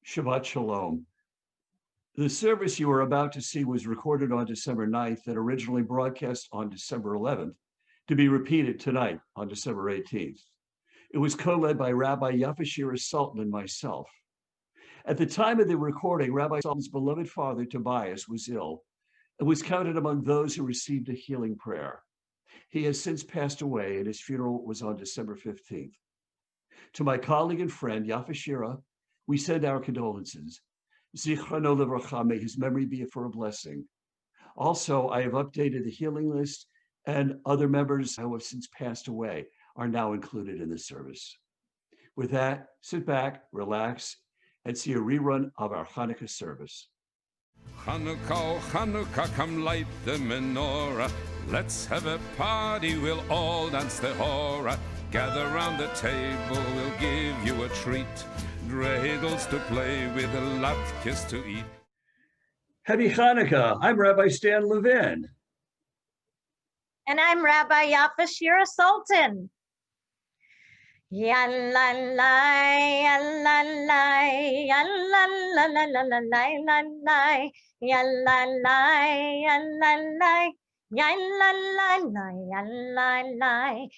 Shabbat Shalom. The service you are about to see was recorded on December 9th and originally broadcast on December 11th, to be repeated tonight on December 18th. It was co-led by Rabbi Yafashira Sultan and myself. At the time of the recording, Rabbi Sultan's beloved father, Tobias, was ill and was counted among those who received a healing prayer. He has since passed away, and his funeral was on December 15th. To my colleague and friend, Yafashira, we send our condolences. Zichrono livracha, may his memory be for a blessing. Also, I have updated the healing list, and other members who have since passed away are now included in the service. With that, sit back, relax, and see a rerun of our Hanukkah service. Hanukkah, oh Hanukkah, come light the menorah. Let's have a party, we'll all dance the hora. Gather round the table, we'll give you a treat. Dreidels to play with, latkes to eat. Happy Hanukkah. I'm Rabbi Stan Levin. And I'm Rabbi Yafashira Sultan. Yalalai, yalalai, yalalai, yalalai, yalalai, yalalai. Yalalai, yalalai, yalalai, yalalai.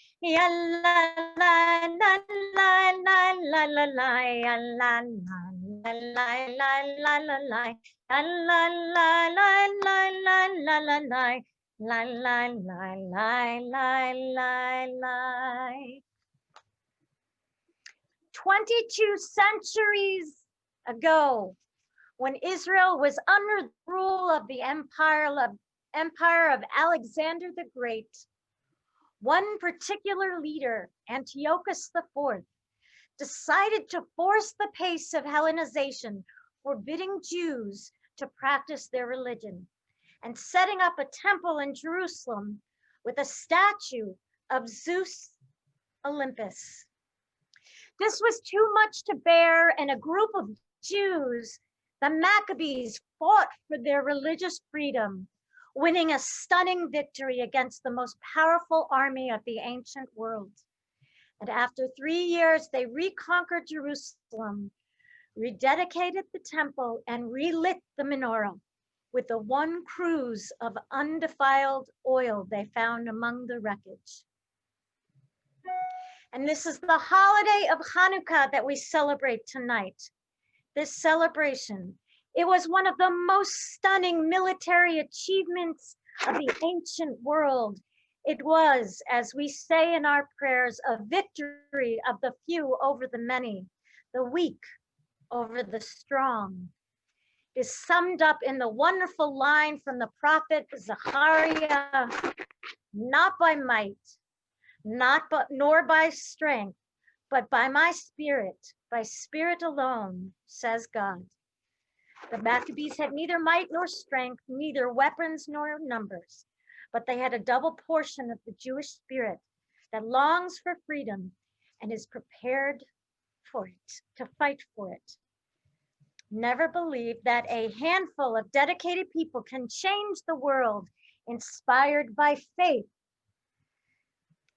22 centuries ago, when Israel was under the rule of the empire of Alexander the Great, one particular leader, Antiochus IV, decided to force the pace of Hellenization, forbidding Jews to practice their religion, and setting up a temple in Jerusalem with a statue of Zeus Olympus. This was too much to bear, and a group of Jews, the Maccabees, fought for their religious freedom, winning a stunning victory against the most powerful army of the ancient world. And after 3 years, they reconquered Jerusalem, rededicated the temple, and relit the menorah with the one cruse of undefiled oil they found among the wreckage. And this is the holiday of Hanukkah that we celebrate tonight. This celebration, it was one of the most stunning military achievements of the ancient world. It was, as we say in our prayers, a victory of the few over the many, the weak over the strong. It is summed up in the wonderful line from the prophet Zechariah, not by might, nor by strength, but by my spirit, by spirit alone, says God. The Maccabees had neither might nor strength, neither weapons nor numbers, but they had a double portion of the Jewish spirit that longs for freedom and is prepared for it, to fight for it. Never believe that a handful of dedicated people can change the world inspired by faith.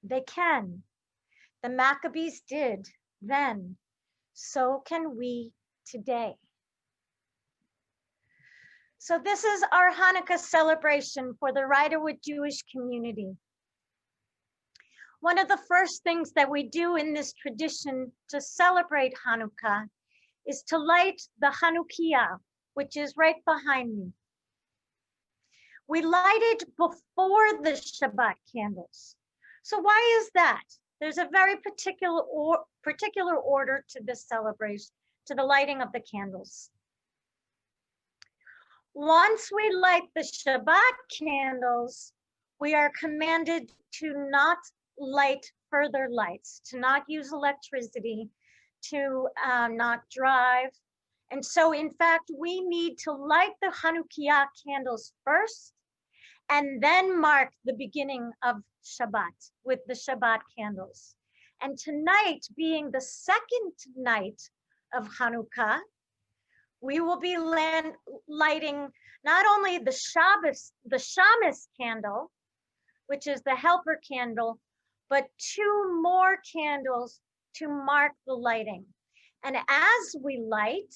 They can. The Maccabees did then. So can we today. So this is our Hanukkah celebration for the Riderwood Jewish community. One of the first things that we do in this tradition to celebrate Hanukkah is to light the Hanukiah, which is right behind me. We light it before the Shabbat candles. So why is that? There's a very particular order to this celebration, to the lighting of the candles. Once we light the Shabbat candles, we are commanded to not light further lights, to not use electricity, to not drive. And so, in fact, we need to light the Hanukiah candles first, and then mark the beginning of Shabbat with the Shabbat candles. And tonight, being the second night of Hanukkah, we will be lighting not only the Shabbos candle, which is the helper candle, but 2 more candles to mark the lighting. And as we light,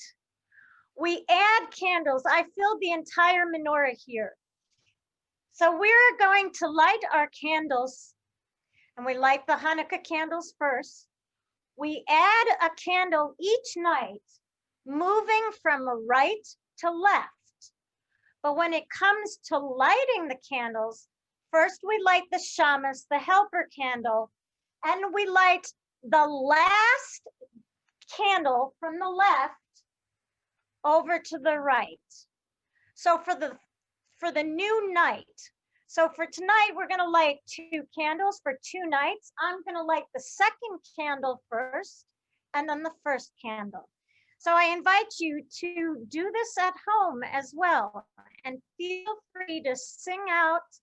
We add candles. I filled the entire menorah here. So we're going to light our candles, and we light the Hanukkah candles first. We add a candle each night, moving from right to left. But when it comes to lighting the candles, first we light the shamas, the helper candle, and we light the last candle from the left over to the right. So for the new night, so for tonight, we're gonna light 2 candles for 2 nights. I'm gonna light the second candle first and then the first candle. So I invite you to do this at home as well, and feel free to sing out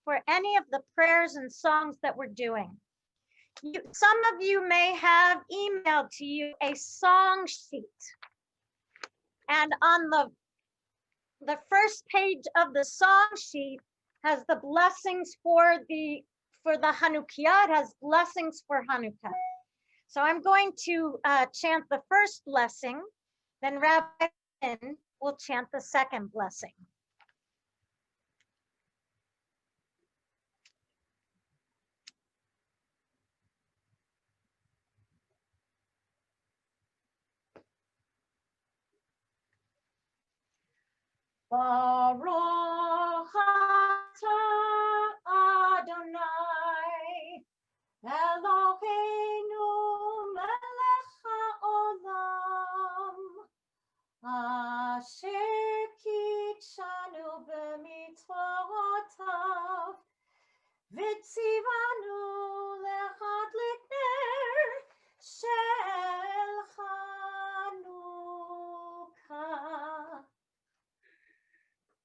for any of the prayers and songs that we're doing. Some of you may have emailed to you a song sheet. And on the first page of the song sheet has the blessings for the Hanukiah. It has blessings for Hanukkah. So I'm going to chant the first blessing, then Rabbi Stan will chant the second blessing. Baruch atah Adonai Eloheinu melech haolam asher kitshanu b'mitzvotav v'tzivanu lechadlik ner shel Hanukkah.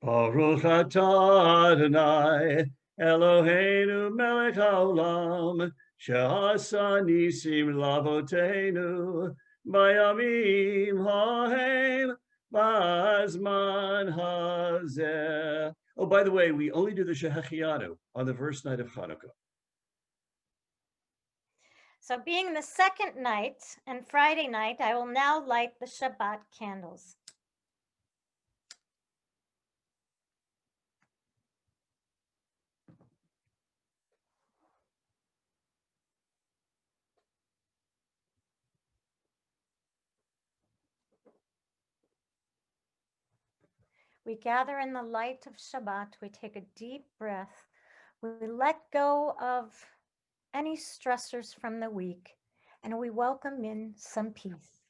Baruch atah Adonai Eloheinu melech haolam she'asa nisim l'avoteinu bayamim hahem b'azman hazeh. Oh, by the way, we only do the Shehechianu on the first night of Hanukkah. So being the second night and Friday night, I will now light the Shabbat candles. We gather in the light of Shabbat, we take a deep breath, we let go of any stressors from the week, and we welcome in some peace.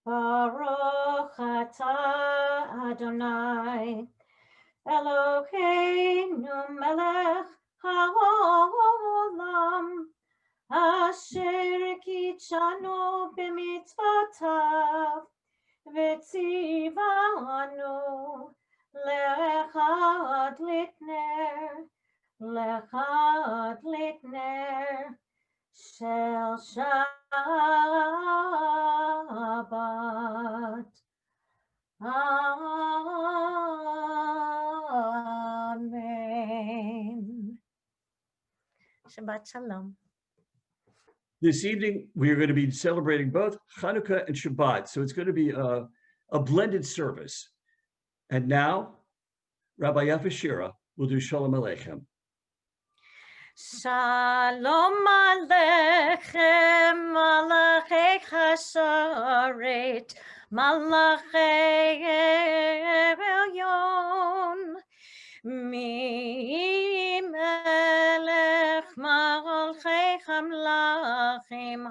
Baruch atah Adonai Eloheinu melech haolam asher kitshanu b'mitzvotav v'tzivanu lechadlik ner shel Shabbat. Amen. Shabbat Shalom. This evening, we are going to be celebrating both Hanukkah and Shabbat. So it's going to be a blended service. And now, Rabbi Yafa Shira will do Shalom Aleichem. Shalom Aleichem, Malachei Chasharet, Malachei Elyon, Mi Melech Malchei Hamlachim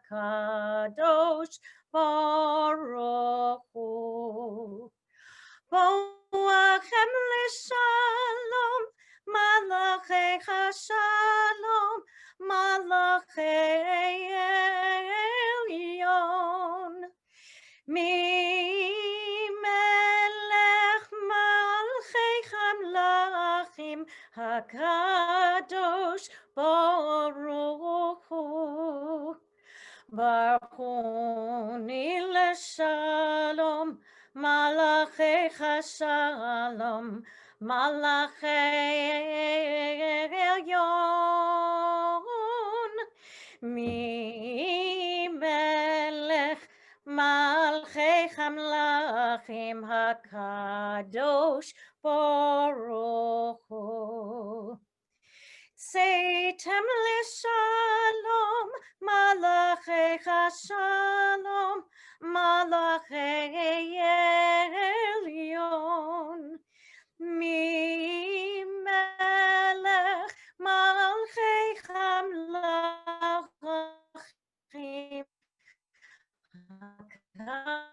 HaKadosh Baruch Hu. Boachem l'shalom, Malachei Hashalom, Malachei Elyon. Mi melech malchei hamlachim HaKadosh Baruch Hu. Baruchuni l'shalom, Malachei Hashalom, Malachei Elyon. Mi melech Elohim HaKadosh Baruch Hu. Seitem Shalom, Malachei Shalom, Malachei Elyon. Mi melech malchei hamlachim hakadosh.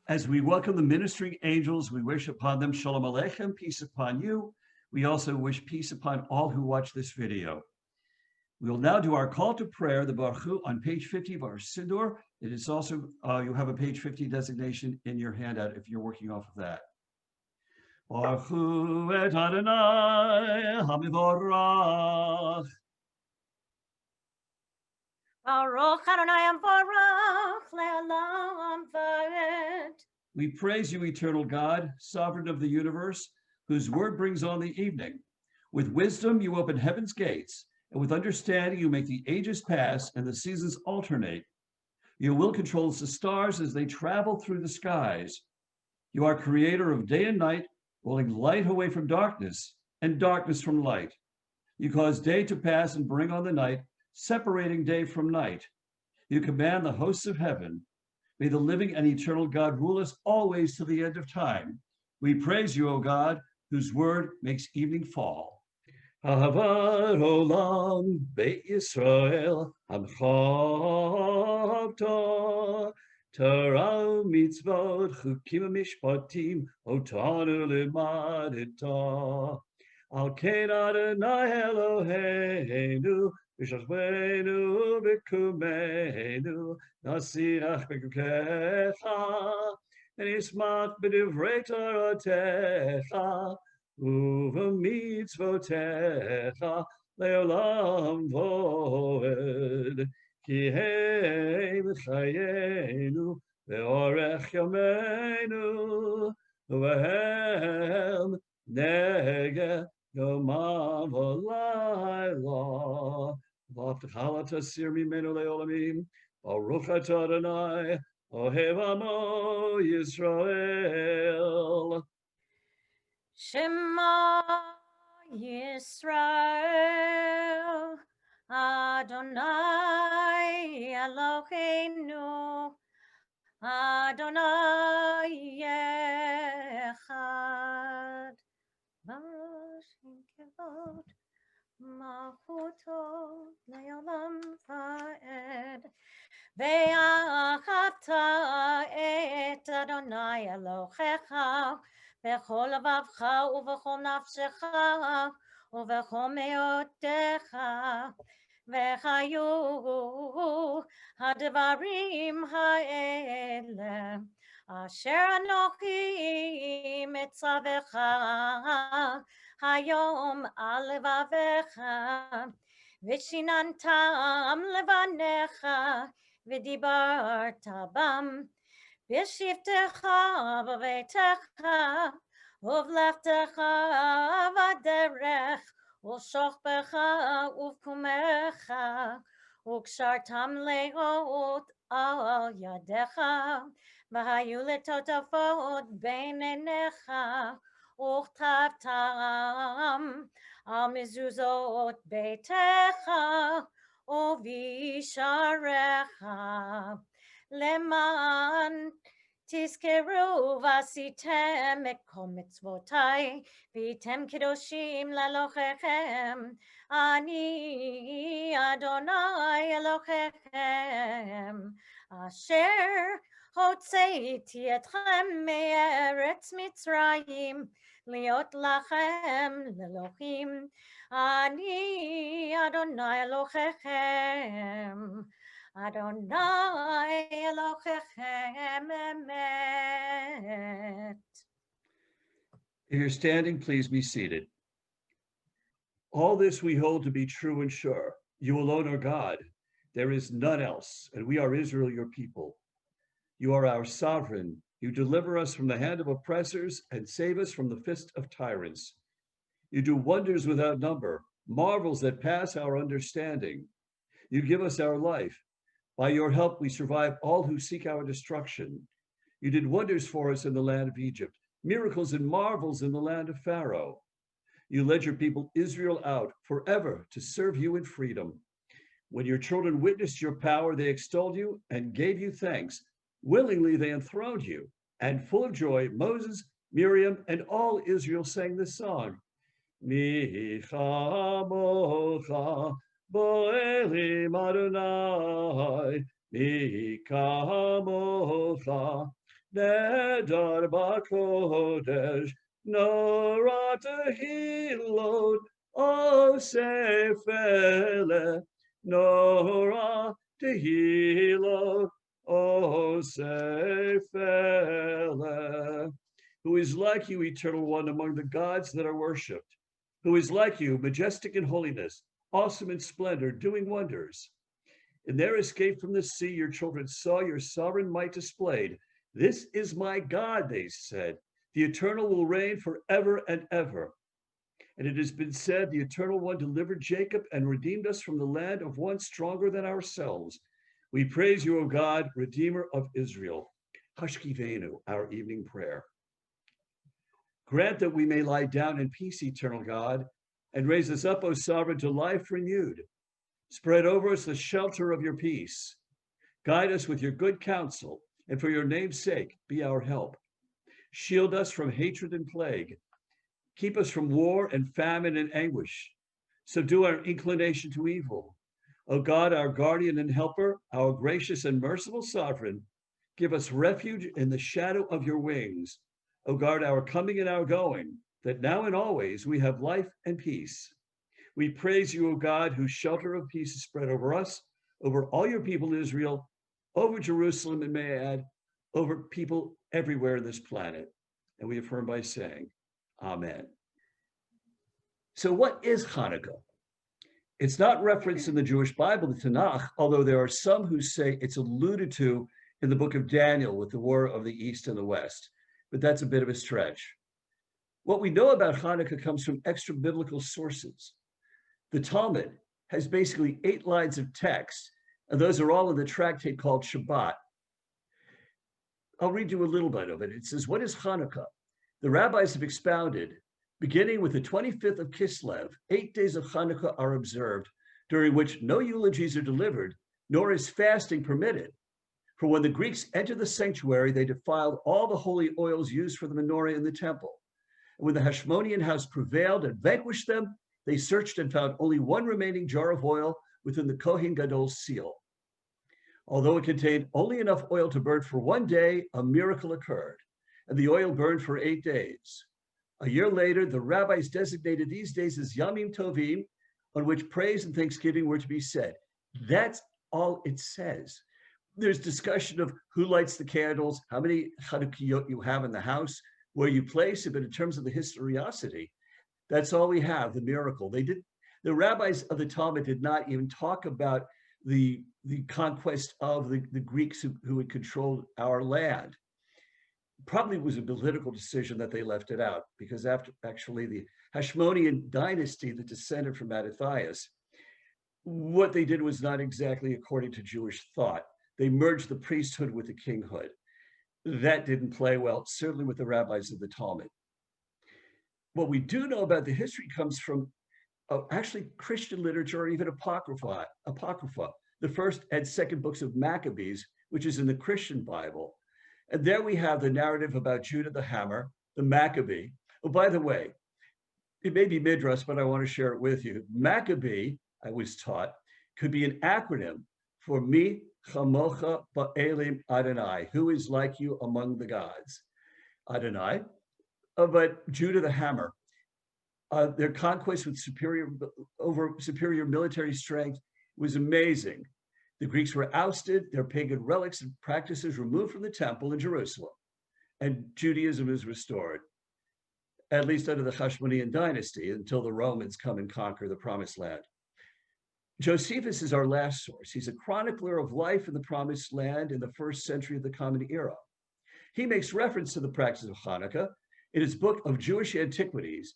As we welcome the ministering angels, we wish upon them Shalom Aleichem, peace upon you. We also wish peace upon all who watch this video. We will now do our call to prayer, the Baruch Hu, on page 50 of our Siddur. It is also, you have a page 50 designation in your handout if you're working off of that. Baruch Hu et Adonai HaMivorach. Baruch Adonai Baruch Le'olam Va'ed. We praise you, eternal God, sovereign of the universe, whose word brings on the evening. With wisdom, you open heaven's gates, and with understanding, you make the ages pass and the seasons alternate. Your will controls the stars as they travel through the skies. You are creator of day and night, rolling light away from darkness and darkness from light. You cause day to pass and bring on the night, separating day from night. You command the hosts of heaven. May the living and eternal God rule us always to the end of time. We praise you, O God, whose word makes evening fall. Ahavat olam Beit Yisrael Hamchavta Torah mitzvot chukim mishpatim otanu limadita Al ken Adonai Eloheinu v'shachvenu v'kumenu nasirach b'kukecha v'nismach b'divrei Toratecha Uv'mitzvotecha le'olam voed ki heim chayenu ve'orech yameinu u'vehem negeh yomam v'layla v'avtecha tasir mimenu le'olamim Baruch atah Adonai ohev amo Yisrael. Shema Yisrael, Adonai Eloheinu, Adonai Echad. Baruch Kevod, Malchuto Le'olam Va'ed. Ve'achavta et Adonai Elohecha bechol levavcha ubechol nafshecha ubechol meotecha vechayu hadvarim ha'ele asher anochi mitzavecha hayom al levavecha v'shinantam levanecha v'dibarta bam B'shivtecha b'veitecha uv'lechtecha v'derech u'shochbecha uv'kumecha u'kshartam le'ot al yadecha v'hayu letotafot bein einecha u'chtavtam al mezuzot beitecha u'visharecha Leman tizkeru vasitem et kol mitzvotai v'tem kedoshim la'elohechem ani Adonai Elohechem asher hotzeiti etchem me'eretz Mitzrayim liot lachem l'Elohim ani Adonai Elohechem Adonai Elohechem emet. If you're standing, please be seated. All this we hold to be true and sure. You alone are God. There is none else, and we are Israel, your people. You are our sovereign. You deliver us from the hand of oppressors and save us from the fist of tyrants. You do wonders without number, marvels that pass our understanding. You give us our life. By your help, we survive all who seek our destruction. You did wonders for us in the land of Egypt, miracles and marvels in the land of Pharaoh. You led your people Israel out forever to serve you in freedom. When your children witnessed your power, they extolled you and gave you thanks. Willingly they enthroned you, and full of joy, Moses, Miriam, and all Israel sang this song. Mi chamocha bo'elim Adonai, mi kamocha nedar b'kodesh, nora tehilot osefele, nora tehilot osefele. Who is like you, eternal one, among the gods that are worshipped? Who is like you, majestic in holiness, awesome in splendor, doing wonders? In their escape from the sea, your children saw your sovereign might displayed. This is my God, they said. The eternal will reign forever and ever. And it has been said, the eternal one delivered Jacob and redeemed us from the land of one stronger than ourselves. We praise you, O God, Redeemer of Israel. Hashkivenu, our evening prayer. Grant that we may lie down in peace, eternal God, and raise us up, O sovereign, to life renewed. Spread over us the shelter of your peace. Guide us with your good counsel, and for your name's sake, be our help. Shield us from hatred and plague. Keep us from war and famine and anguish. Subdue our inclination to evil. O God, our guardian and helper, our gracious and merciful sovereign, give us refuge in the shadow of your wings. O guard our coming and our going, that now and always we have life and peace. We praise you, O God, whose shelter of peace is spread over us, over all your people Israel, over Jerusalem, and may I add, over people everywhere on this planet. And we affirm by saying, Amen. So what is Hanukkah? It's not referenced in the Jewish Bible, the Tanakh, although there are some who say it's alluded to in the book of Daniel with the war of the East and the West. But that's a bit of a stretch. What we know about Hanukkah comes from extra-biblical sources. The Talmud has basically 8 lines of text, and those are all in the tractate called Shabbat. I'll read you a little bit of it. It says, what is Hanukkah? The rabbis have expounded, beginning with the 25th of Kislev, 8 days of Hanukkah are observed, during which no eulogies are delivered, nor is fasting permitted. For when the Greeks entered the sanctuary, they defiled all the holy oils used for the menorah in the temple. And when the Hashmonean house prevailed and vanquished them, they searched and found only one remaining jar of oil within the Kohen Gadol's seal. Although it contained only enough oil to burn for 1 day, a miracle occurred, and the oil burned for 8 days. A year later, the rabbis designated these days as Yamim Tovim, on which praise and thanksgiving were to be said. That's all it says. There's discussion of who lights the candles, how many Hanukkah you have in the house, where you place it, but in terms of the historicity, that's all we have, the miracle. The rabbis of the Talmud did not even talk about the conquest of the Greeks who had controlled our land. Probably was a political decision that they left it out, because after actually the Hashmonean dynasty that descended from Mattathias, what they did was not exactly according to Jewish thought. They merged the priesthood with the kinghood. That didn't play well, certainly with the rabbis of the Talmud. What we do know about the history comes from actually Christian literature or even Apocrypha, the first and second books of Maccabees, which is in the Christian Bible. And there we have the narrative about Judah the Hammer, the Maccabee. Oh, by the way, it may be Midrash, but I want to share it with you. Maccabee, I was taught, could be an acronym for Mi Chamocha Ba'elim Adonai, who is like you among the gods. Adonai, but Judah the Hammer, their conquest with superior military strength was amazing. The Greeks were ousted, their pagan relics and practices removed from the temple in Jerusalem, and Judaism is restored, at least under the Hashmonean dynasty, until the Romans come and conquer the Promised Land. Josephus is our last source. He's a chronicler of life in the Promised Land in the 1st century of the Common Era. He makes reference to the practice of Hanukkah in his book of Jewish Antiquities.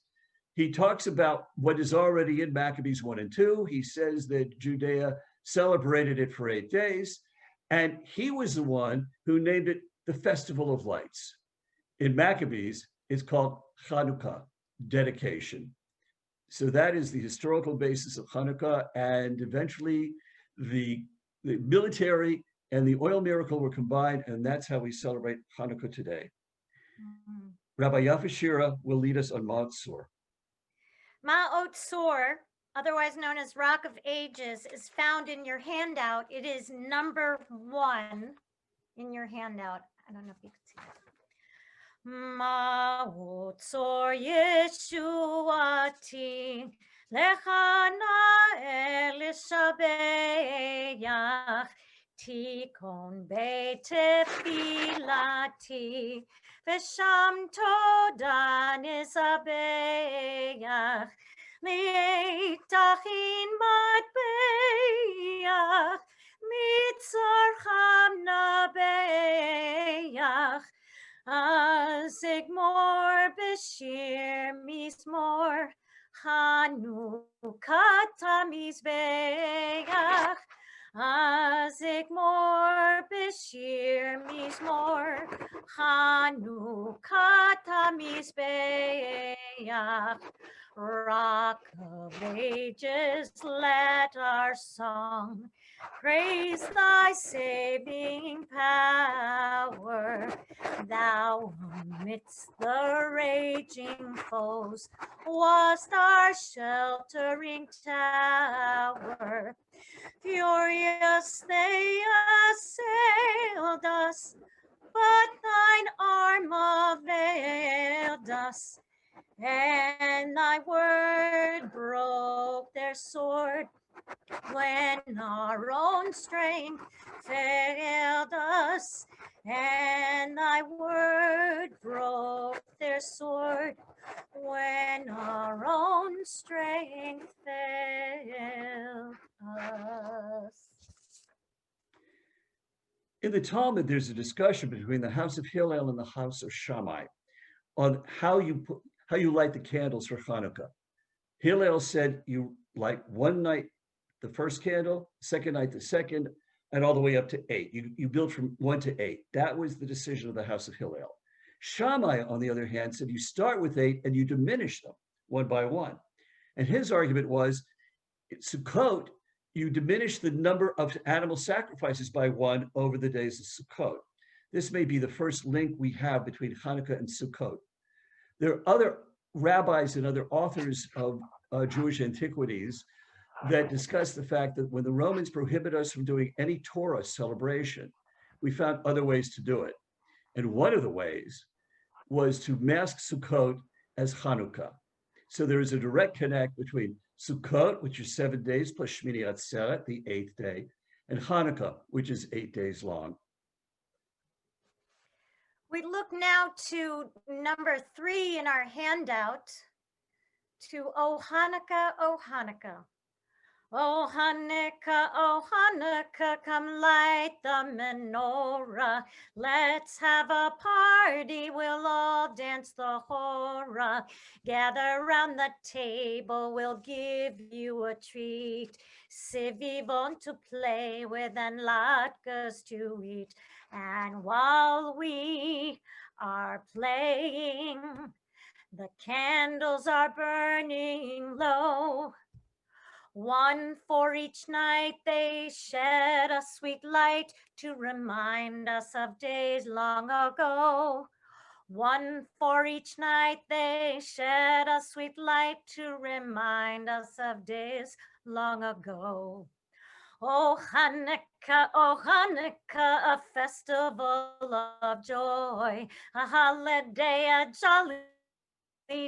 He talks about what is already in Maccabees 1 and 2. He says that Judea celebrated it for 8 days, and he was the one who named it the Festival of Lights. In Maccabees, it's called Hanukkah, dedication. So that is the historical basis of Hanukkah, and eventually the military and the oil miracle were combined, and that's how we celebrate Hanukkah today. Mhm. Rabbi Yafa Shira will lead us on Mount Sur. Ma'ot Sor, otherwise known as Rock of Ages, is found in your handout. It is number 1 in your handout. I don't know if you can see that. Ma'ot Sor Yeshuati Lechana Elishabeach Tikon Betefilati Vesham Toda Nisabeach Li'tachin Matbeach Mitzorcham Nabeach Azigmor Beshir Mismor Hanukkah Tamizbeach Azigmor Beshir Mismor Hanukkah Tamizbeach Rock of Ages, let our song praise thy saving power. Thou amidst the raging foes wast our sheltering tower. Furious they assailed us, but thine arm availed us, and thy word broke their sword. When our own strength failed us, and thy word broke their sword. When our own strength failed us. In the Talmud, there's a discussion between the house of Hillel and the house of Shammai on how you light the candles for Hanukkah. Hillel said you light one night the first candle, second night the second, and all the way up to 8. You build from 1 to 8. That was the decision of the house of Hillel. Shammai, on the other hand, said you start with 8 and you diminish them one by one. And his argument was, at Sukkot, you diminish the number of animal sacrifices by 1 over the days of Sukkot. This may be the first link we have between Hanukkah and Sukkot. There are other rabbis and other authors of Jewish antiquities that discuss the fact that when the Romans prohibited us from doing any Torah celebration, we found other ways to do it. And one of the ways was to mask Sukkot as Hanukkah. So there is a direct connect between Sukkot, which is 7 days, plus Shmini Atzeret, the 8th day, and Hanukkah, which is 8 days long. We look now to number 3 in our handout, to O Hanukkah, O Hanukkah. O Hanukkah, come light the menorah. Let's have a party, we'll all dance the hora. Gather round the table, we'll give you a treat. Sivivon to play with and latkes to eat. And while we are playing, the candles are burning low. 1 for each night, they shed a sweet light to remind us of days long ago. 1 for each night, they shed a sweet light to remind us of days long ago. Oh Hanukkah, a festival of joy, a holiday, a jolly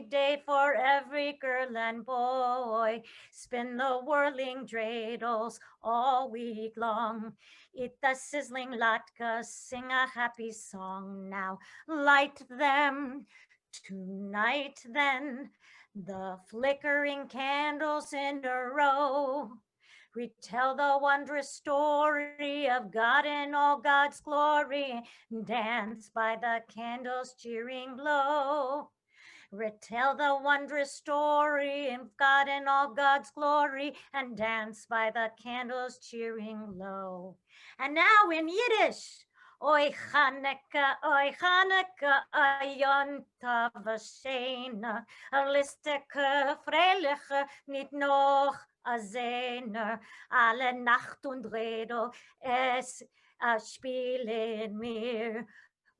day for every girl and boy. Spin the whirling dreidels all week long. Eat the sizzling latkes, sing a happy song. Now light them tonight then, the flickering candles in a row. Retell the wondrous story of God in all God's glory. Dance by the candles' cheering glow. Retell the wondrous story of God and all God's glory, and dance by the candles cheering low. And now in Yiddish, Oi Hanukkah, a Yonta v'Shena, a Listeke, Freiliche, nit noch a Zehner, alle Nacht und Dreidel, es spielen mir,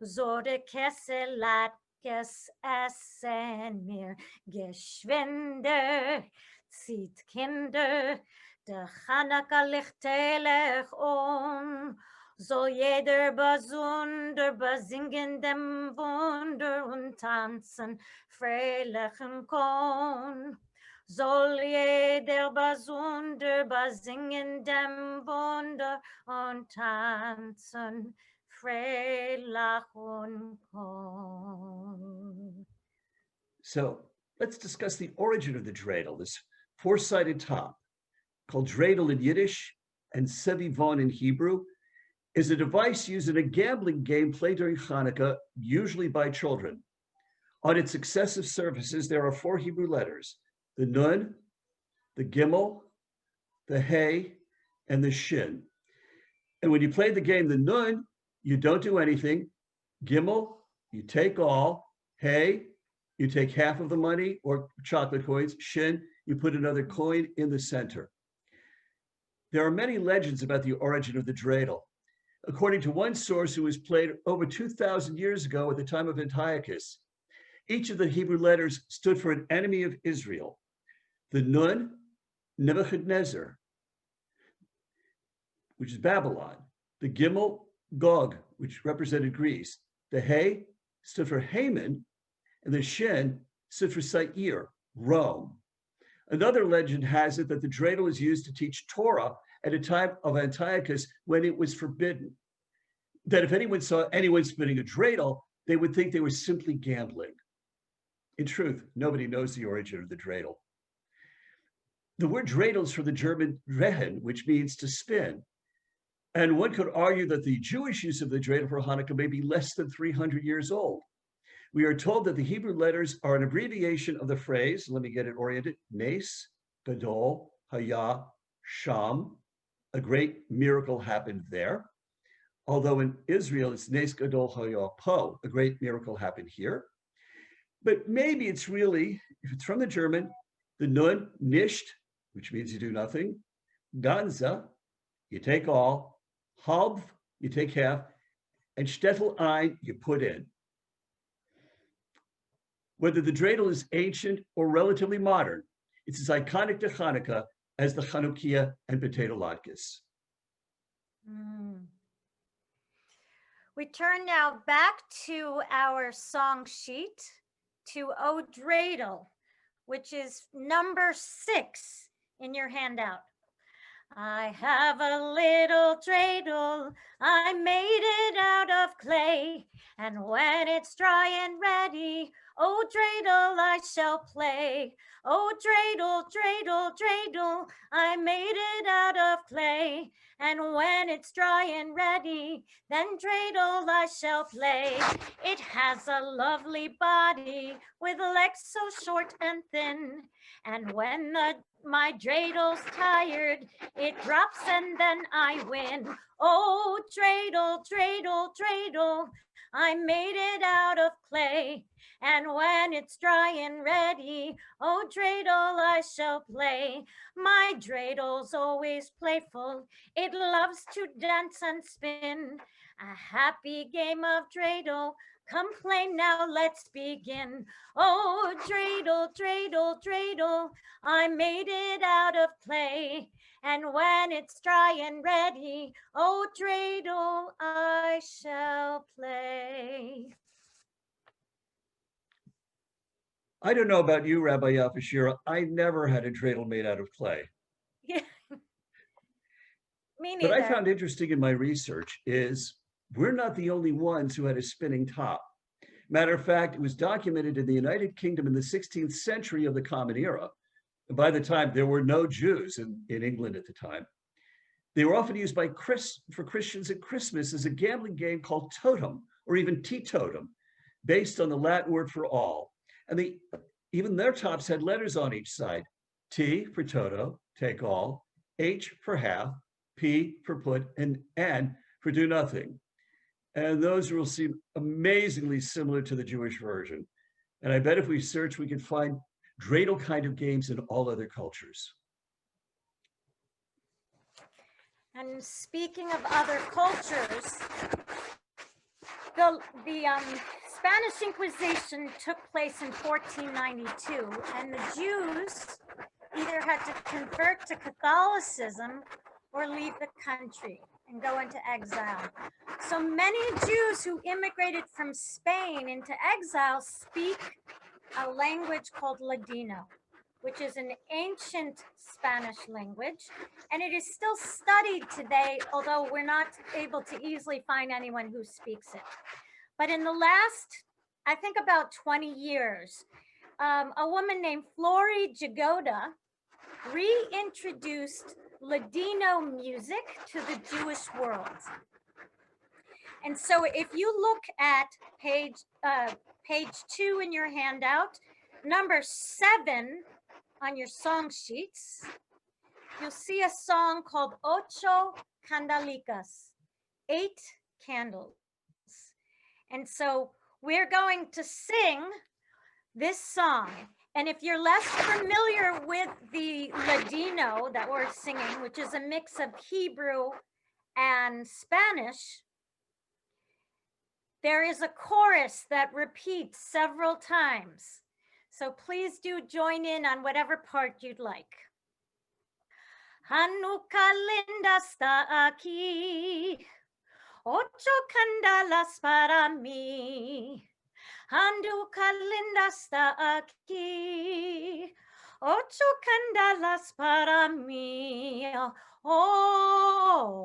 so de Kessel Latkes essen mir, geschwinder, zieht Kinder, de Hanukkah lichtelig soll jeder besonder besingen dem Wunder und tanzen freilichen Korn. Soll jeder besonder besingen dem Wunder und tanzen freilichen Korn. So let's discuss the origin of the dreidel, this four-sided top, called dreidel in Yiddish and sevivon in Hebrew, is a device used in a gambling game played during Hanukkah, usually by children. On its successive surfaces, there are four Hebrew letters: the Nun, the Gimel, the Hey, and the Shin. And when you play the game, the Nun, you don't do anything. Gimel, you take all. Hey, you take half of the money or chocolate coins. Shin, you put another coin in the center. There are many legends about the origin of the dreidel. According to one source, who was played over 2,000 years ago at the time of Antiochus, each of the Hebrew letters stood for an enemy of Israel. The Nun, Nebuchadnezzar, which is Babylon. The Gimel, Gog, which represented Greece. The Hey stood for Haman, and the Shin stood for Sair, Rome. Another legend has it that the dreidel was used to teach Torah at a time of Antiochus when it was forbidden. That if anyone saw anyone spinning a dreidel, they would think they were simply gambling. In truth, nobody knows the origin of the dreidel. The word dreidel is from the German drehen, which means to spin. And one could argue that the Jewish use of the dreidel for Hanukkah may be less than 300 years old. We are told that the Hebrew letters are an abbreviation of the phrase, let me get it oriented, Nes, Gadol, Haya, Sham. A great miracle happened there. Although in Israel, it's Nes Gadol Haya Po, a great miracle happened here. But maybe it's really, if it's from the German, the Nun, Nicht, which means you do nothing, Ganza, you take all, Halb, you take half, and Shtetl Ein, you put in. Whether the dreidel is ancient or relatively modern, it's as iconic to Hanukkah as the Hanukiah and potato latkes. We turn now back to our song sheet, to O Dreidel, which is number 6 in your handout. I have a little dreidel, I made it out of clay, and when it's dry and ready, oh dreidel, I shall play. Oh dreidel, dreidel, dreidel, I made it out of clay, and when it's dry and ready, then dreidel I shall play. It has a lovely body with legs so short and thin, and when my dreidel's tired, it drops and then I win. Oh, dreidel, dreidel, dreidel, I made it out of clay. And when it's dry and ready, oh, dreidel, I shall play. My dreidel's always playful. It loves to dance and spin. A happy game of dreidel. Come play now, let's begin. Oh, dreidel, dreidel, dreidel, I made it out of clay. And when it's dry and ready, oh, dreidel, I shall play. I don't know about you, Rabbi Yafashira. I never had a dreidel made out of clay. Yeah. Me neither. What I found interesting in my research is we're not the only ones who had a spinning top. Matter of fact, it was documented in the United Kingdom in the 16th century of the Common Era. And by the time, there were no Jews in England at the time. They were often used for Christians at Christmas as a gambling game called totem, or even teetotum, based on the Latin word for all. And even their tops had letters on each side. T for toto, take all, H for half, P for put, and N for do nothing. And those rules seem amazingly similar to the Jewish version. And I bet if we search, we could find dreidel kind of games in all other cultures. And speaking of other cultures, the Spanish Inquisition took place in 1492, and the Jews either had to convert to Catholicism or leave the country and go into exile. So many Jews who immigrated from Spain into exile speak a language called Ladino, which is an ancient Spanish language, and it is still studied today, although we're not able to easily find anyone who speaks it. But in the last, I think about 20 years, a woman named Flori Jagoda reintroduced Ladino music to the Jewish world. And so if you look at page 2 in your handout, number 7 on your song sheets, you'll see a song called Ocho Candalicas, 8 candles. And so we're going to sing this song. And if you're less familiar with the Ladino that we're singing, which is a mix of Hebrew and Spanish, there is a chorus that repeats several times. So please do join in on whatever part you'd like. Hanukkah linda está aquí, 8 candelas para mí. Hanukkah linda está aquí, 8 candelas para mí. Oh,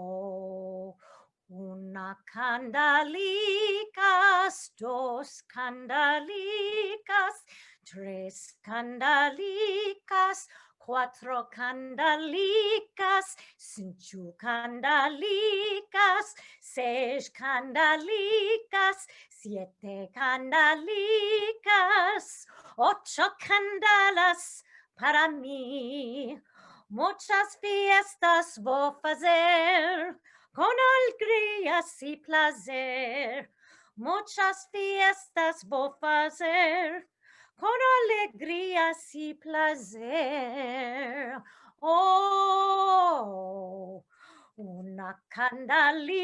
una candalicas, 2 candalicas, 3 candalicas, 4 candalicas, 5 candalicas, 6 candalicas, 7 candalicas, 8 candelas para mí. Muchas fiestas voy a hacer con alegrías y placer. Muchas fiestas voy a hacer con alegrías y placer. Oh, una candalicas,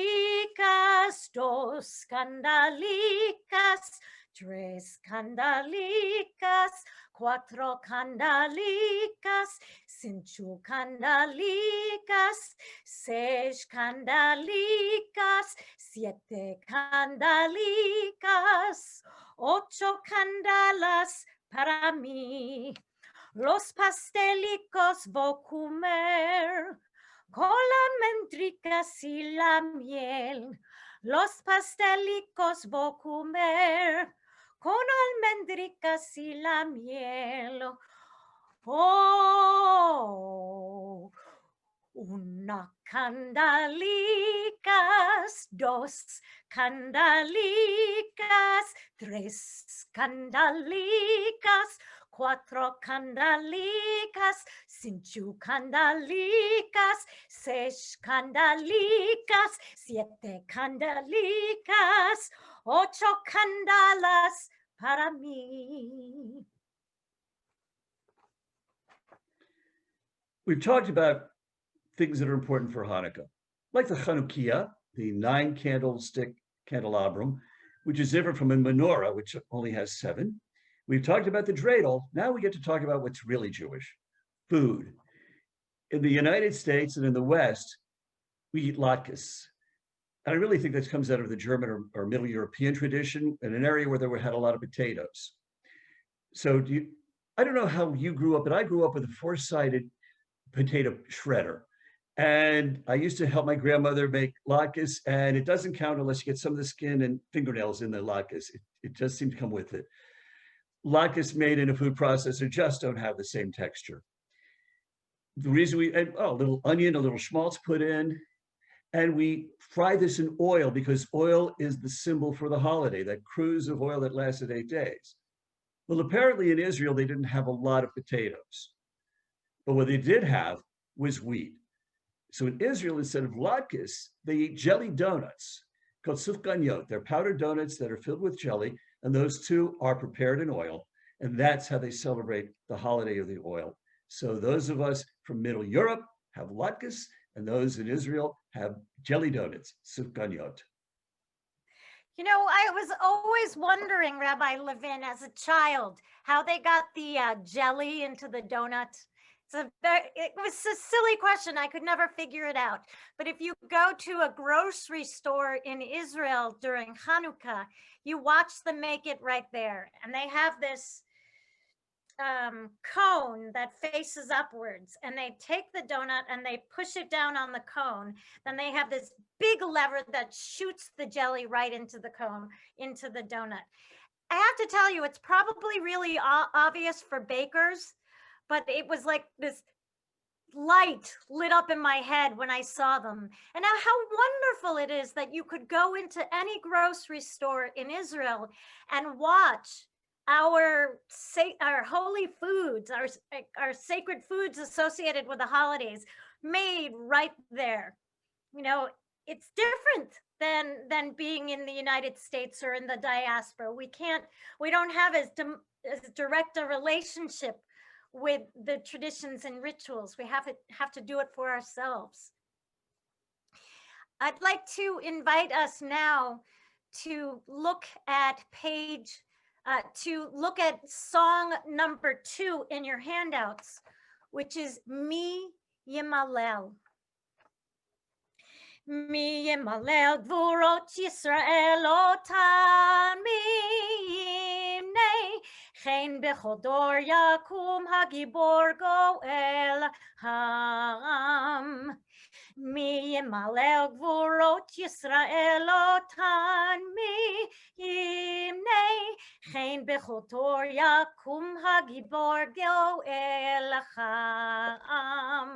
2 candalicas, 3 candalicas, 4 candalicas, 5 candalicas, 6 candalicas, 7 candalicas, 8 candelas para mí. Los pastelicos voy a comer con las mendricas y la miel. Los pastelicos voy a comer con almendricas y la miel. Oh, una candalicas, 2 candalicas, 3 candalicas, 4 candalicas, 5 candalicas, 6 candalicas, 7 candalicas, 8 candelas para mí. We've talked about things that are important for Hanukkah, like the Hanukiah, the 9 candlestick candelabrum, which is different from a menorah, which only has 7. We've talked about the dreidel. Now we get to talk about what's really Jewish, food. In the United States and in the West, we eat latkes. And I really think this comes out of the German or Middle European tradition in an area where there had a lot of potatoes. So I don't know how you grew up, but I grew up with a 4-sided potato shredder. And I used to help my grandmother make latkes, and it doesn't count unless you get some of the skin and fingernails in the latkes. It just seemed to come with it. Latkes made in a food processor just don't have the same texture. The reason a little onion, a little schmaltz put in, and we fry this in oil because oil is the symbol for the holiday, that cruise of oil that lasted 8 days. Well, apparently in Israel, they didn't have a lot of potatoes, but what they did have was wheat. So in Israel, instead of latkes, they eat jelly donuts called sufganiyot. They're powdered donuts that are filled with jelly, and those two are prepared in oil. And that's how they celebrate the holiday of the oil. So those of us from Middle Europe have latkes, and those in Israel have jelly donuts, sufganiyot. You know, I was always wondering, Rabbi Levin, as a child, how they got the jelly into the donut. It was a silly question. I could never figure it out. But if you go to a grocery store in Israel during Hanukkah, you watch them make it right there. And they have this cone that faces upwards, and they take the donut and they push it down on the cone. Then they have this big lever that shoots the jelly right into the cone, into the donut. I have to tell you, it's probably really obvious for bakers, but it was like this light lit up in my head when I saw them. And now how wonderful it is that you could go into any grocery store in Israel and watch our holy foods, our sacred foods associated with the holidays made right there. You know, it's different than being in the United States or in the diaspora. We don't have as direct a relationship with the traditions and rituals. We have to do it for ourselves. I'd like to invite us now to look at song number 2 in your handouts, which is Mi Yimalel. Mi Yimalel Gvurot Yisrael Otan Mi Yimnei Chen Bechodor Yakum Hagibor Goel Ha'am. Mi Yimalel Gvurot Yisrael Otan Mi Yimnei Chen Bechodor Yakum Hagibor Goel Ha'am.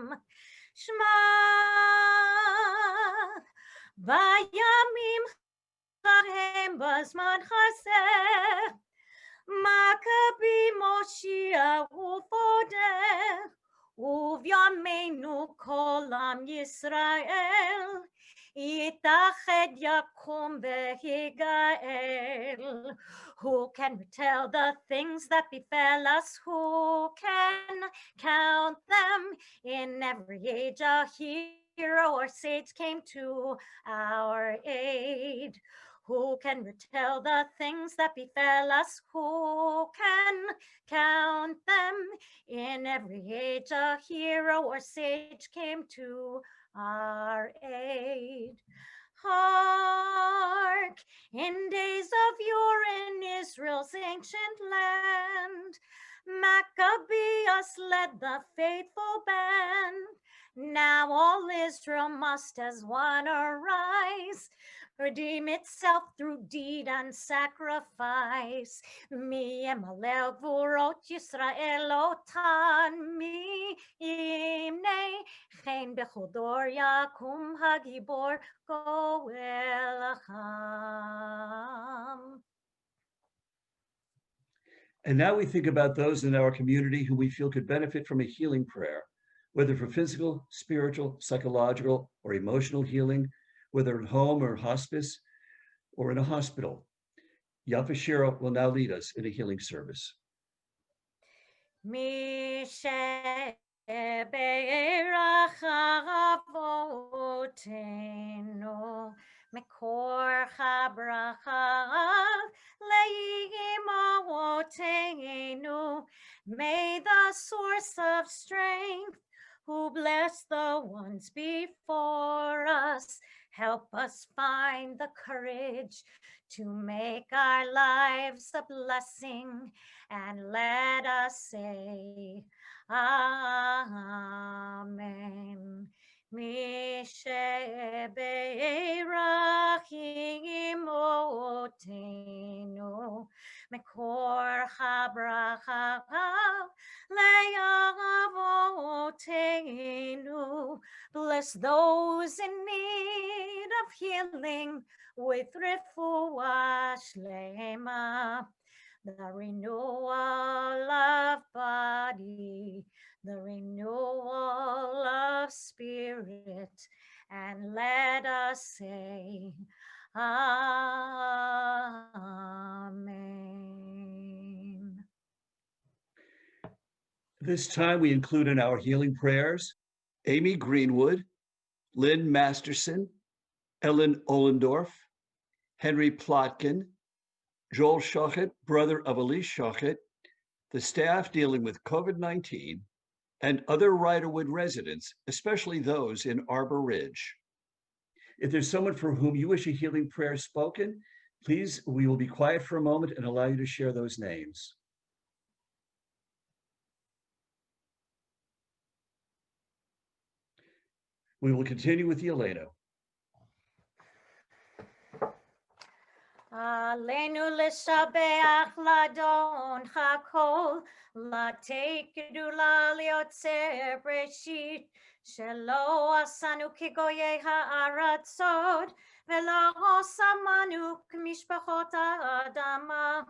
Shema Vayamim Chahem Bazman Chaseh Maccabi Moshiach Ufodeh Uvyamenu Kolam Yisrael Yitached Yakum Vehigael. Who can tell the things that befell us? Who can count them? In every age a hero or sage came to our aid. Who can retell the things that befell us? Who can count them? In every age a hero or sage came to our aid. Hark, in days of yore in Israel's ancient land, Maccabeus led the faithful band. Now all Israel must as one arise, redeem itself through deed and sacrifice. Mi Yimalel Gvurot Yisrael Otan Mi Yimnei Chen Bechodor Yakum Hagibor Goel Ha'am. And now we think about those in our community who we feel could benefit from a healing prayer, whether for physical, spiritual, psychological, or emotional healing, whether at home or hospice or in a hospital. Yafa Shira will now lead us in a healing service. Mekor Chabracha Leimavotenu. May the source of strength, who bless the ones before us, help us find the courage to make our lives a blessing, and let us say Amen. Mishebeirachim otenu Mekor Habracha Le'avotenu. Bless those in need of healing with refuah shlema. the renewal of body, the renewal of spirit, and let us say, Amen. This time we include in our healing prayers Amy Greenwood, Lynn Masterson, Ellen Ollendorf, Henry Plotkin, Joel Shochet, brother of Elise Shochet, the staff dealing with COVID-19, and other Riderwood residents, especially those in Arbor Ridge. If there's someone for whom you wish a healing prayer spoken, please, we will be quiet for a moment and allow you to share those names. We will continue with the Elena. Aleinu l'shabeach ladon hakol, latei gedula liotzer breshit, shelo asanu kigoye ha'aratzot, velo samanu k'mishpachot ha'adama,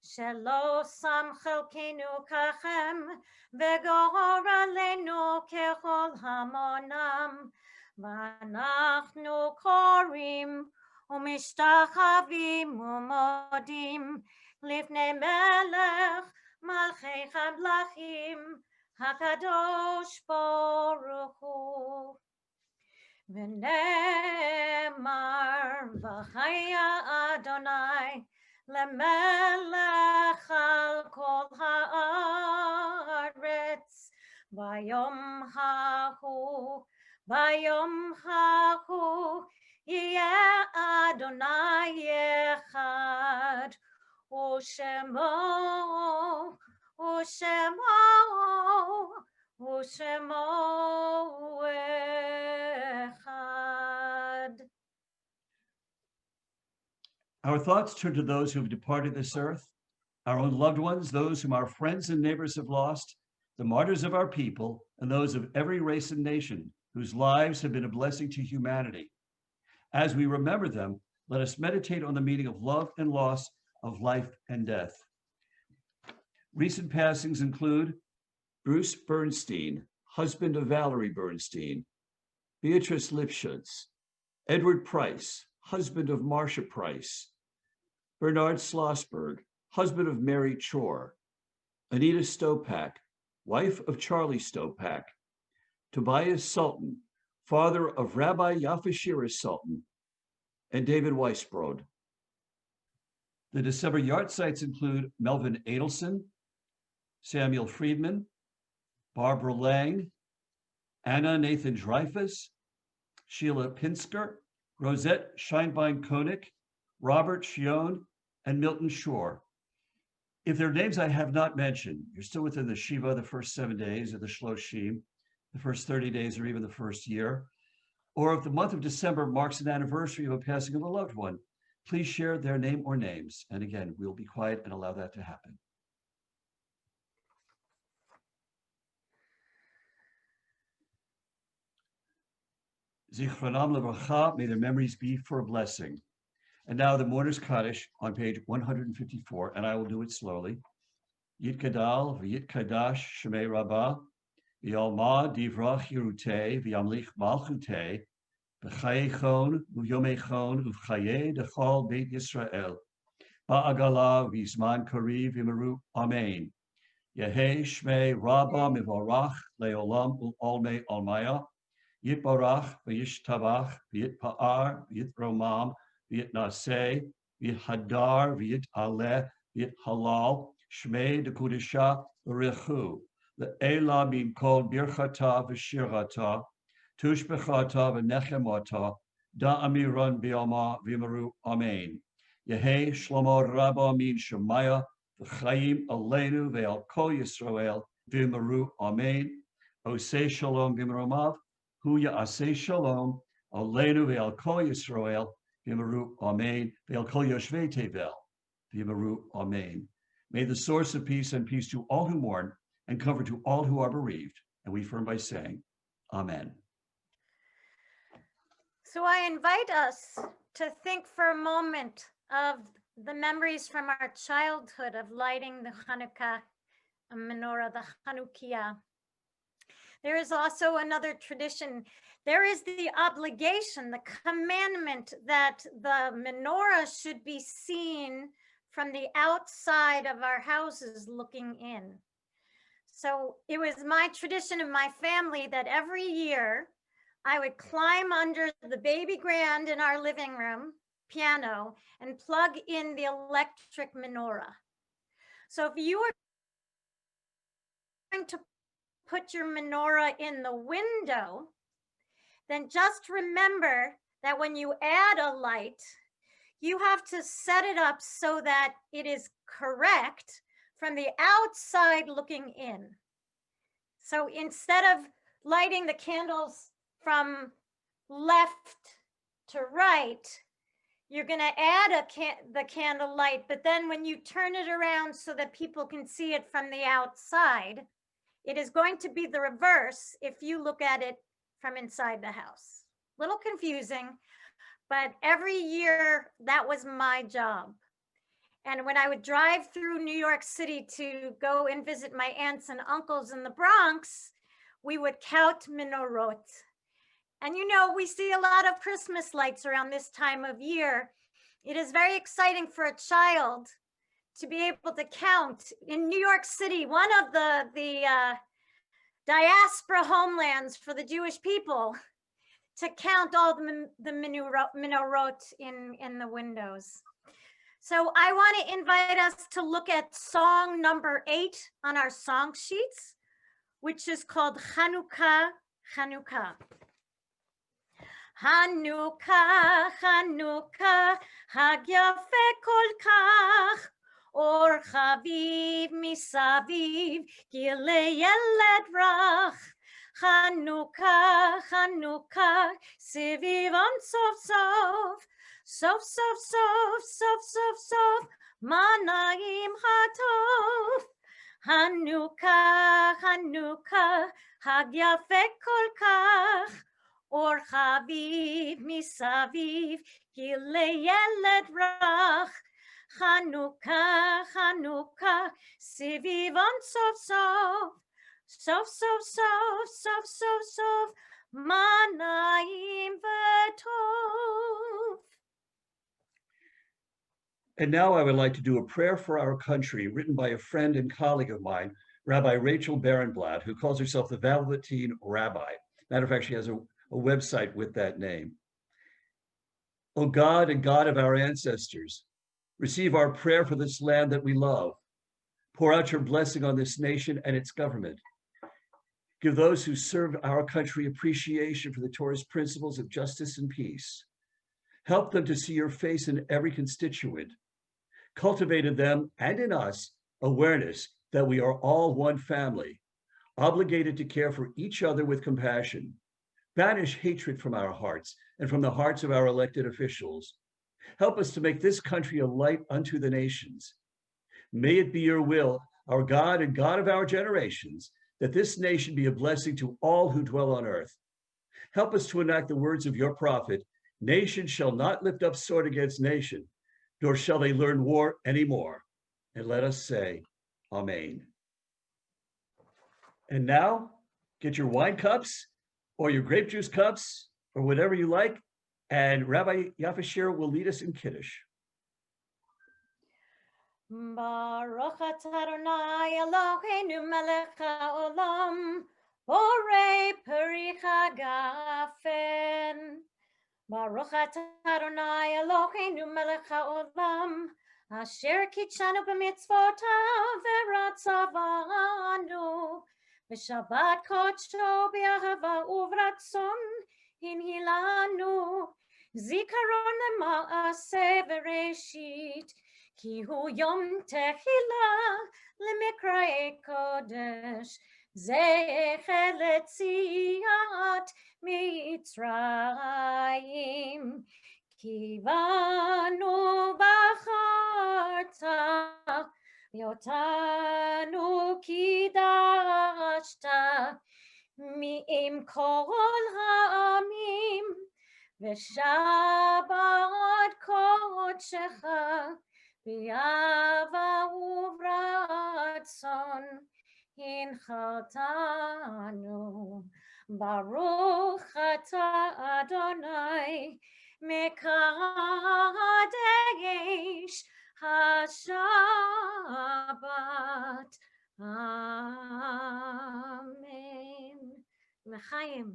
shelo sam chelkenu kachem, v'gor aleinu kechol hamonam, v'anachnu korim, ומשתחווים ומודים לפני מלך מלכי המלכים הקדוש ברוך הוא. ונאמר וחיה אדוני למלך על כל הארץ ביום ההוא יהיה אדוני אחד, ושמו אחד. Our thoughts turn to those who have departed this earth, our own loved ones, those whom our friends and neighbors have lost, the martyrs of our people, and those of every race and nation whose lives have been a blessing to humanity. As we remember them, let us meditate on the meaning of love and loss, of life and death. Recent passings include Bruce Bernstein, husband of Valerie Bernstein, Beatrice Lipschutz, Edward Price, husband of Marcia Price, Bernard Schlossberg, husband of Mary Chor, Anita Stopak, wife of Charlie Stopak, Tobias Sultan, father of Rabbi Yafashira Sultan, and David Weisbrod. The December yard sites include Melvin Adelson, Samuel Friedman, Barbara Lang, Anna Nathan Dreyfus, Sheila Pinsker, Rosette Scheinbein-Koenig, Robert Shion, and Milton Shore. If there are names I have not mentioned, you're still within the Shiva, the first 7 days, or the Shloshim, the first 30 days, or even the first year, or if the month of December marks an anniversary of a passing of a loved one, please share their name or names. And again, we'll be quiet and allow that to happen. Zichronam Levracha, may their memories be for a blessing. And now the Mourner's Kaddish on page 154, and I will do it slowly. Yit Gadal, V'yit Kadash, Shemei Rabbah, V'yalma Divrach Yerutei, V'yamlich Malchutei, V'chayechon, V'yomechon, V'chayeh Dechol Beit Yisrael, Ba'agala, V'zman Kariv, V'meru, Amen. Yehei Shmei Rabbah Mivarach, Leolam Ul'olmei Almaya, Yit Barach, V'yishtabach, V'yit Pa'ar, V'yit Romam, V'yit Naseh, V'yit Hadar, V'yit Aleh, V'yit Halal, Shmei Dekudisha, V'rechu, Le'ela min kol birchata v'shirata, tushbechata v'nechemata, da'amiran bi'ama v'maru amen. Yehei shlomo rabba min shemaya, v'chayim aleinu ve'al kol Yisrael, v'maru amen. Osei shalom v'maromav, hu ya'aseh shalom, aleinu ve'al kol Yisrael, v'maru amen, ve'al kol yoshvei tevel, v'maru amen. May the source of peace and peace to all who mourn, and comfort to all who are bereaved. And we affirm by saying, Amen. So I invite us to think for a moment of the memories from our childhood of lighting the Hanukkah menorah, the Hanukiah. There is also another tradition. There is the obligation, the commandment that the menorah should be seen from the outside of our houses looking in. So it was my tradition in my family that every year I would climb under the baby grand in our living room piano and plug in the electric menorah. So if you are going to put your menorah in the window, then just remember that when you add a light, you have to set it up so that it is correct from the outside looking in. So instead of lighting the candles from left to right, you're going to add the candle light, but then when you turn it around so that people can see it from the outside, it is going to be the reverse if you look at it from inside the house. Little confusing, but every year that was my job. And when I would drive through New York City to go and visit my aunts and uncles in the Bronx, we would count menorot. And you know, we see a lot of Christmas lights around this time of year. It is very exciting for a child to be able to count. In New York City, one of the diaspora homelands for the Jewish people, to count all the menorot in the windows. So I want to invite us to look at song number 8 on our song sheets, which is called Chanukah, Chanukah. Hanukkah, Hanukkah, Hag yafe kol kach, Or chaviv misaviv, gilei yeled rach. Hanukkah, Hanukkah, siviv on sof sof, sof sof sof, sof sof sof, manayim hatov. Hanukkah, Hanukkah, Hag yafe kol kach, Or chaviv misaviv, gilei yeled rach. Hanukkah, Hanukkah, siviv on sof sof, sof sof sof, sof sof sof, manayim v'tov. And now I would like to do a prayer for our country written by a friend and colleague of mine, Rabbi Rachel Barenblatt, who calls herself the Velveteen Rabbi. Matter of fact, she has a website with that name. O God and God of our ancestors, receive our prayer for this land that we love. Pour out your blessing on this nation and its government. Give those who serve our country appreciation for the Torah's principles of justice and peace. Help them to see your face in every constituent. Cultivate in them and in us awareness that we are all one family, obligated to care for each other with compassion. Banish hatred from our hearts and from the hearts of our elected officials. Help us to make this country a light unto the nations. May it be your will, our God and God of our generations, that this nation be a blessing to all who dwell on earth. Help us to enact the words of your prophet, nation shall not lift up sword against nation, nor shall they learn war anymore. And let us say, Amen. And now, get your wine cups or your grape juice cups or whatever you like, and Rabbi Yafashir will lead us in Kiddush. Baruch atah Adonai Eloheinu melech haolam, borei peri hagafen. Baruch atah Adonai Eloheinu melech haolam, asher kitshanu b'mitzvotav v'ratzavanu, v'shabbat kodsho b'ahava uvratzon hinhilanu, zikaron lema'aseh v'reshit, Ki hu yom tehila lemikrei kodesh, zecher letziat Mitzrayim. Ki vanu bacharta, yotanu kidashta, mi'im kol ha'amim, v'shabbat kodshecha, B'yava uvratzon hinchaltanu. Baruch atah Adonai mekadesh hashabbat. Amen. L'chaim.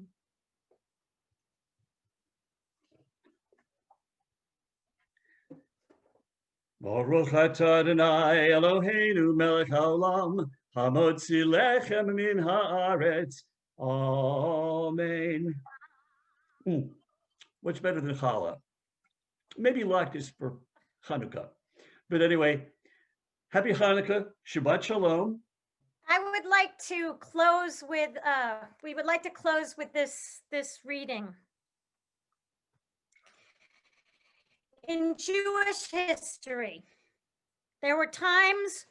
Baruch atah Adonai Eloheinu melech haolam hamotzi lechem min haaretz. Amen. What's better than challah? Maybe latkes for Hanukkah. But anyway, happy Hanukkah, Shabbat Shalom. I would like to close with we would like to close with this reading. In Jewish history, there were times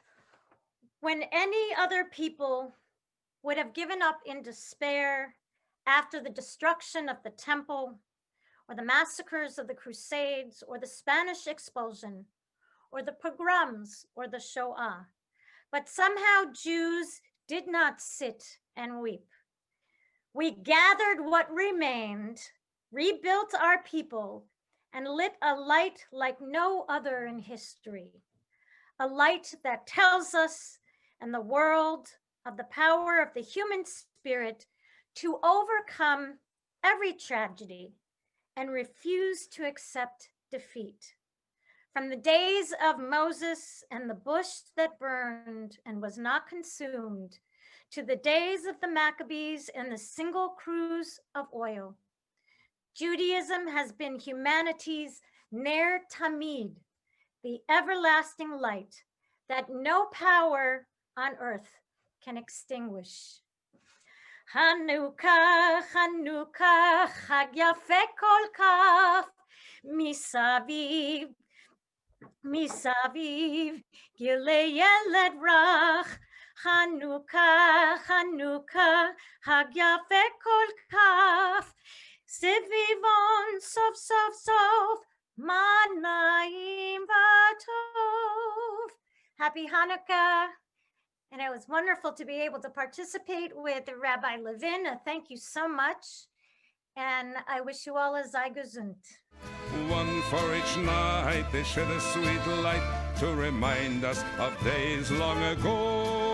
when any other people would have given up in despair after the destruction of the temple, or the massacres of the Crusades, or the Spanish expulsion, or the pogroms, or the Shoah. But somehow Jews did not sit and weep. We gathered what remained, rebuilt our people, and lit a light like no other in history. A light that tells us and the world of the power of the human spirit to overcome every tragedy and refuse to accept defeat. From the days of Moses and the bush that burned and was not consumed, to the days of the Maccabees and the single cruse of oil, Judaism has been humanity's ner tamid, the everlasting light that no power on earth can extinguish. Hanukkah, Hanukkah, Chag Yafeh Kol Kaf, Misaviv, Misaviv, Gilei Yeled Rach. Hanukkah, Hanukkah, Chag Yafeh Kol Kaf, Sivivon Sof Sof Sof, Manayim Vatov. Happy Hanukkah. And it was wonderful to be able to participate with Rabbi Levin. Thank you so much. And I wish you all a sei gesund. One for each night, they shed a sweet light to remind us of days long ago.